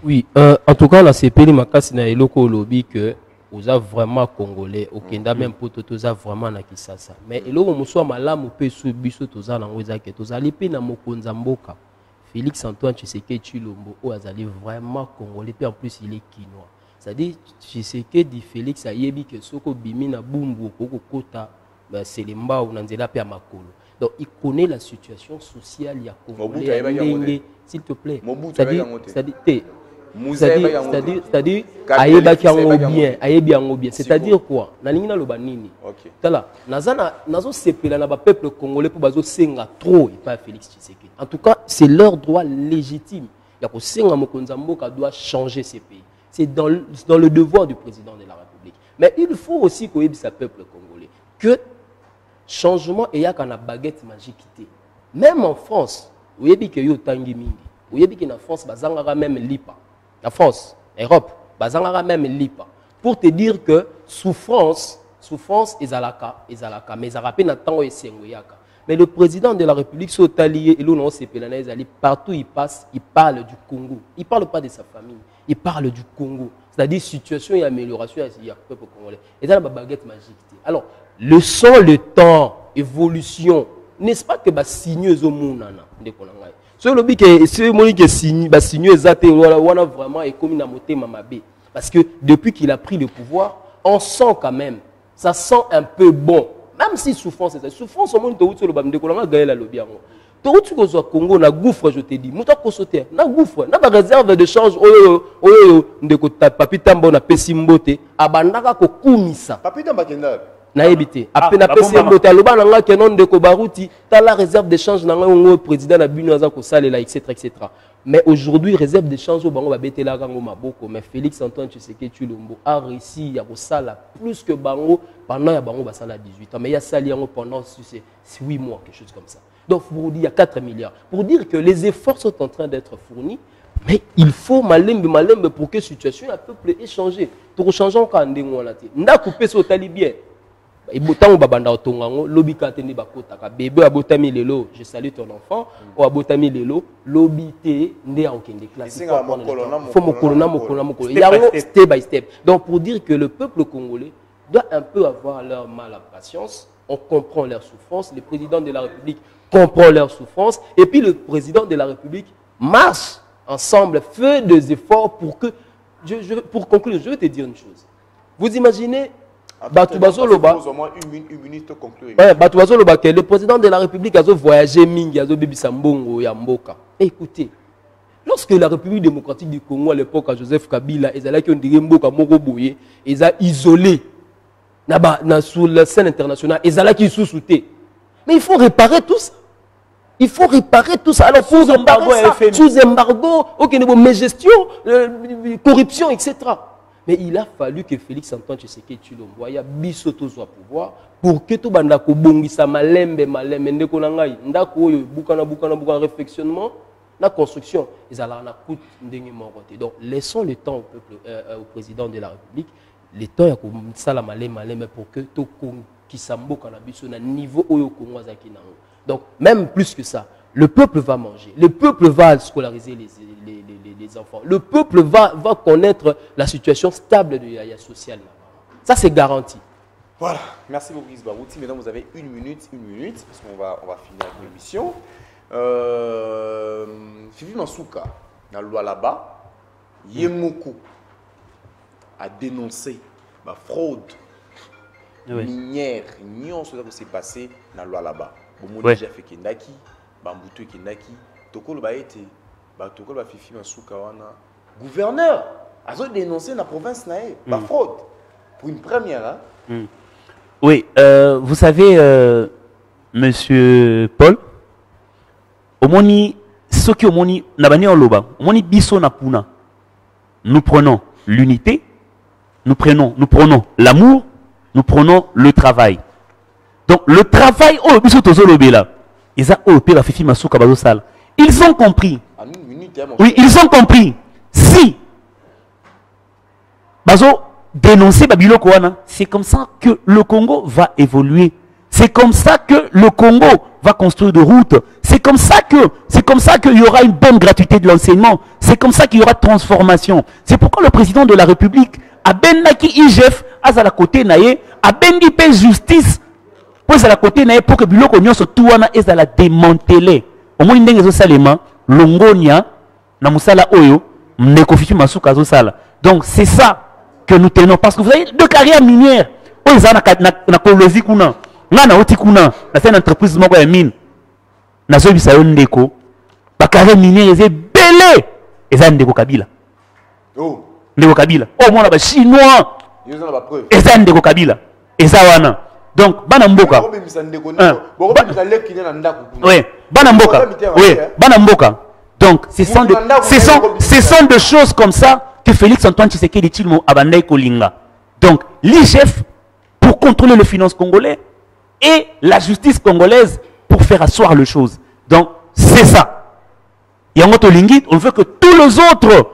Oui, en tout cas la CPI makasi na eloko lobi que oza vraiment congolais okenda même pour toza vraiment na Kisasa. Mais eloko muswa malamu pe su biso toza na ngoza ke tozali pe na mokonza mboka. Félix Antoine Tshisekedi Tshilombo o azali vraiment congolais pe en plus il est quinois. C'est-à-dire Tshisekedi Félix ayebi ke soko bimi na bumbu okoko kota c'est les mbao na nzela pe ya makolo. Donc il connaît la situation sociale ya congolais. S'il te plaît. C'est-à-dire ayebaki yango bien. C'est-à-dire quoi? Na ningi na loba nini? Tala, nazo sepela na ba peuple congolais pour bazo senga trop et pas Félix Tshisekedi. En tout cas, c'est leur droit légitime. Ya ko senga mokonza mboka doit changer ces pays. C'est dans le devoir du président de la République. Mais il faut aussi qu'il y ait ce peuple congolais que changement et yaka na baguette magique. Même en France, vous avez dit que yo tangi mingi. Vous avez dit que en France bazangara même lipa. La France, Europe, bazangara même lipa. Pour te dire que souffrance ezalaka, mais ezarape na tango esengo yaka. Mais le président de la République s'otalié et l'on non c'est partout il passe, il parle du Congo. Il parle pas de sa famille, il parle du Congo. C'est-à-dire situation et amélioration il y a peuple congolais. Et dans la baguette magique. Alors leçon le temps, évolution. N'est-ce pas que ba signeuse au monde nana ndekonanga. Ce lobby que ce moni que signe ba signeuse até wana vraiment est comme na motema mabe parce que depuis qu'il a pris le pouvoir, on sent quand même ça sent un peu bon. Même si souffrance c'est souffrance au monde to loba ndekonanga gaela lobby yango. To utu ko zo Congo na gouffre je te dis. Muta ko sauter na gouffre na ba réserve de change oyo ndeko papi tambo na pesi mbote abandaka ko kumisa. Papi tamba kenda na ebité après na pesi mbote aloba nanga ke non ndeko baruti ta la réserve de change nanga ngo président na bino aza ko salela etc. Mais aujourd'hui réserve de change au bango ba betela kango maboko mais Félix Antoine Tshisekedi Tshilombo a réussi à sala plus que bango pendant ya bango ba sala 18 ans mais il y a sali yango pendant 8 mois quelque chose comme ça. Donc pour dire il y a 4 milliards pour dire que les efforts sont en train d'être fournis. Mais il faut malembe pour que la situation a peuple ait changé. Pour changer encore ndenge wana te. Nda couper so tali bien. Ibotango babanda otongango lobika tende bakotaka bébé abotami lelo je salue ton enfant ou abotami lelo lobité ndé en kende classe faut mokolo yango step by step. Donc pour dire que le peuple congolais doit un peu avoir leur mal à patience, on comprend leur souffrance, le président de la République comprend leur souffrance et puis le président de la République marche ensemble, fait des efforts pour que pour conclure, je vais te dire une chose. Vous imaginez le président de la République a voyagé mingi, a bebisa mbongo ya mboka. Écoutez, lorsque la République démocratique du Congo à l'époque à Joseph Kabila, ils allaient qu'on dirait mboka moko boye, ils a isolé sur la scène internationale, ils allaient qu'ils sous-souté. Mais il faut réparer tout ça. Il faut réparer tout ça. Alors pour réparer ça, sous embargo, mais gestion, corruption, etc. Mais il a fallu que Félix Antoine Tshisekedi Tshilombo ya bisoto soit pouvoir pour que tout banda ko bongisa malembe ndeko na ngai ndako oyo bukana réfectionnement na construction ezala na coûte ndenge moko te. Donc laissons le temps au peuple au président de la République le temps ya ko sala malembe pour que to kisamboka na biso na niveau oyo Congo azaki nango. Donc même plus que ça, le peuple va manger, le peuple va scolariser les enfants, le peuple va connaître la situation stable de la sociale. Ça, c'est garanti. Voilà, merci beaucoup Brice Barouti. Maintenant, vous avez une minute, parce qu'on va finir avec l'émission. Philippe Mansouka, dans la loi là-bas, Yemoku a dénoncé la fraude minière, ce qui s'est passé dans la loi là-bas. Bon, déjà fait Kendaki, Bamboutou Kendaki, Tokolo ba été, Tokolo ba Fifi Masuka wana. Gouverneur a dénoncé dans la province nae, la fraude. Pour une première, hein? Oui, vous savez, Monsieur Paul, au moni, ce qui au moni, nabani en loba, au moni biso na puna, nous prenons l'unité, nous prenons l'amour, nous prenons le travail. Donc le travail, oh, biso tozo lobe là, ils ont la fifi masuka bazo sal. Ils ont compris. Oui, ils ont compris. Si bazo dénoncer Babilo Kouana, c'est comme ça que le Congo va évoluer. C'est comme ça que le Congo va construire des routes. C'est comme ça qu'il y aura une bonne gratuité de l'enseignement. C'est comme ça qu'il y aura transformation. C'est pourquoi le président de la République a benaki IGF à la côté naé, a bendi paix justice pour à la côté naé pour que Biloko Nyonso Touana est à la démanteler. Au moins ndenge zo salema longonia na musala oyo mnekofifi masuka zo sala. Donc c'est ça que nous tenons, parce que vous avez deux carrières minières. Oh, ils ont na Kolozi kuna, na oti kuna, c'est une entreprise moko ya mine. Na zo bisayo ndeko, ba carrière minière ils belé, ils ont ndeko Kabila. Oh, ndeko Kabila. Oh moi ba chinois. Ils ont la preuve. Ils ont ndeko Kabila. Eza wana. Donc bana mboka. Oui, bana mboka. Oui, bana mboka. Donc ce sont des choses comme ça que Félix Antoine Tshisekedi Tshilombo abandai kolinga. Donc l'IGF pour contrôler le finance congolais et la justice congolaise pour faire asseoir les choses. Donc c'est ça. Yangoto Lingit, on veut que tous les autres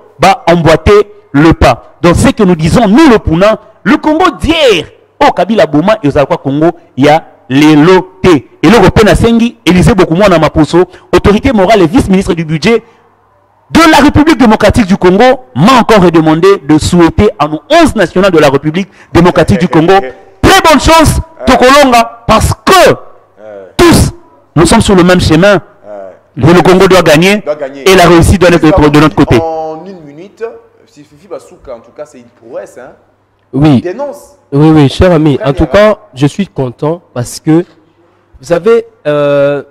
emboîter le pas. Donc c'est que nous disons, nous le Puna, le Congo d'hier, au Kabila Boma et au Congo, il y a les lotés. Et le Repena Sengi, Élisée Bokoumou Namaposo, autorité morale et vice-ministre du budget de la République démocratique du Congo, m'a encore redemandé de souhaiter à nos 11 nationaux de la République démocratique du Congo très bonne chance, Tokolonga, parce que tous, nous sommes sur le même chemin. Le Congo doit gagner et la réussite doit être de notre côté. En une minute, si Fifi Basuka, en tout cas, c'est une prouesse, hein? Oui. Il dénonce. Oui, cher ami. En tout cas, je suis content parce que, vous savez, dans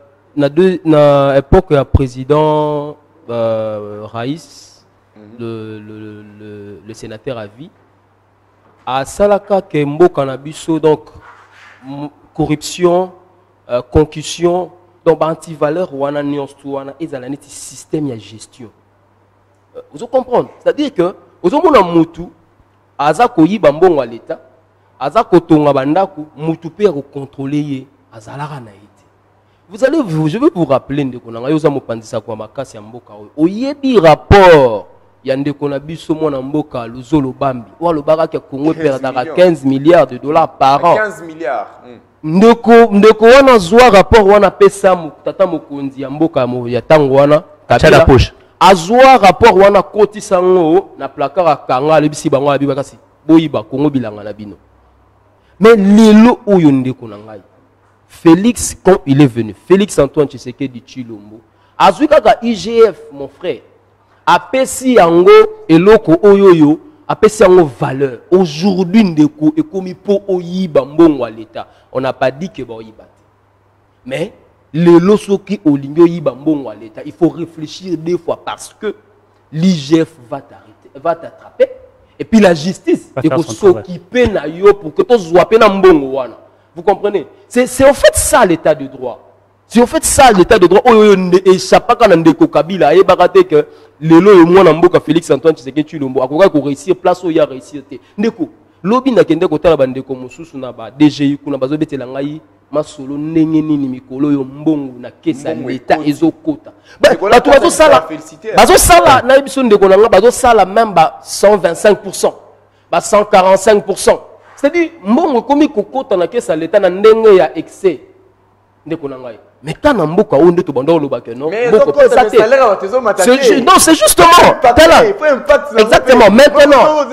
l'époque, le président Raïs, le sénateur à vie, à Salaka Kembo Kanabiso, donc corruption, concussion, donc anti-valeur, wana nyonstuana, et un système de gestion. Vous comprenez? C'est-à-dire que, vous avez un moutou, aza koyiba mbongo l'État, aza kotonga bandaku, moutou pe contrôler azalaka na été. Je vais vous rappeler ndeko na ngayo za mopandisa kwa makasi ya mboka oyo. Oyebi rapport ya ndeko na biso mona mboka Luzolo Bambi. Wa lobaka ke Congo perdaka 15 milliards de dollars par an. 15 milliards. Ndeko wana zwa rapport wana pesa tata mokonzi ya mboka ya tango wana Kabila poche. Azwa rapport wana koti sango na placard akanga lebisi bango abi bakasi boyiba Congo bilanga na bino. Mais lelo oyo ndeko na ngai Félix, quand il est venu, Félix Antoine Tshisekedi Tshilombo, azwi kaka IGF, mon frère, apesi yango eloko oyoyo, apesi yango valeur. Aujourd'hui, ndeko ekomi po oyiba mbongo à l'État. On n'a pas dit que ba oyiba. Mais le losoki olingo yiba mbongo à l'État, il faut réfléchir deux fois parce que l'IGF va t'arrêter, va t'attraper. Et puis la justice, il faut s'occuper na yo pour que tu sois na mbongo wana. Vous comprenez? C'est en fait ça l'état de droit. C'est en fait ça l'état de droit. Oh, et chapaka na ndeko Kabila et bagate que lelo yo mwana mboka Félix Antoine Tshisekedi Tshilombo akoka ko réussir place où ya réussir te. Ndeko lobi na kende ko tala bandeko mosusu na ba DGI kuna bazo betela ngai masolo ndenge nini mikolo yo mbongo na kesa l'état ezokota. Bato bazo sala na biso ndeko na nga bazo sala même ba 125%, ba 145%. C'est-à-dire, mbongo komi kokota na kesa l'État na ndenge ya excès. Ndeko na ngai. Mais quand on a on est tout bon non, c'est justement exactement maintenant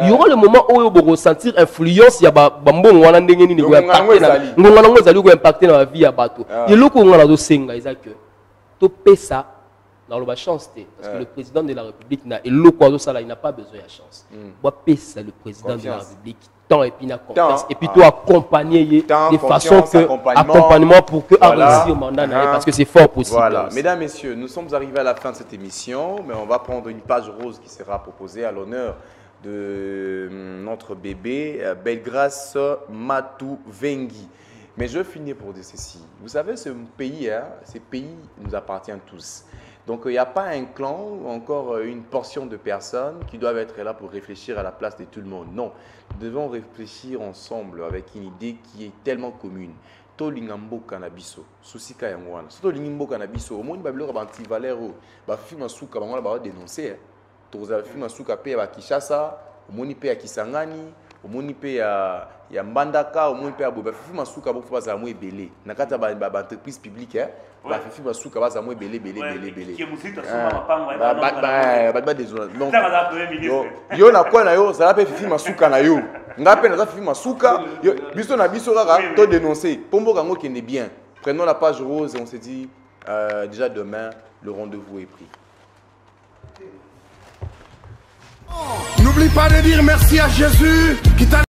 il y aura le moment où on va ressentir influence ya bambongo wana ndenge nini ko impacter dans la vie ya bato et le ko ngala do senga ezaka to pesa dans la chance parce que le président de la République n'a il n'a pas besoin de chance. Moi pesa le président de la République temps et puis na confiance et puis toi accompagner de façon que accompagnement pour que réussir au mandat parce que c'est fort possible. Voilà, mesdames messieurs, nous sommes arrivés à la fin de cette émission, mais on va prendre une page rose qui sera proposée à l'honneur de notre bébé Belgrace Matuvengi. Mais je finis pour dire ceci. Vous savez, ce pays, ces pays nous appartiennent tous. Donc, il n'y a pas un clan ou encore une portion de personnes qui doivent être là pour réfléchir à la place de tout le monde. Non, nous devons réfléchir ensemble avec une idée qui est tellement commune. Tolingambo Canabiso, Susika Yangwana. Tolingambo Canabiso, au monde, il y a un petit valero, il y a un dénoncer. Il y a un pays à Kishasa, au monde, il y a Kisangani. Au monde il y a Mbandaka, au monde il y a Boba Fifi Masuka pour faire ça moi belé. Nakata ba entreprise publique ba Fifi Masuka ba ça moi belé. Qui est musita suma ba désolé. Donc yo na quoi na yo ça va Fifi Masuka na yo. Ngape na Fifi Masuka yo biso na biso kaka to dénoncer. Pombo kango qui est bien. Prenons la page rose et on se dit déjà demain le rendez-vous est pris. N'oublie pas de dire merci à Jésus qui t'a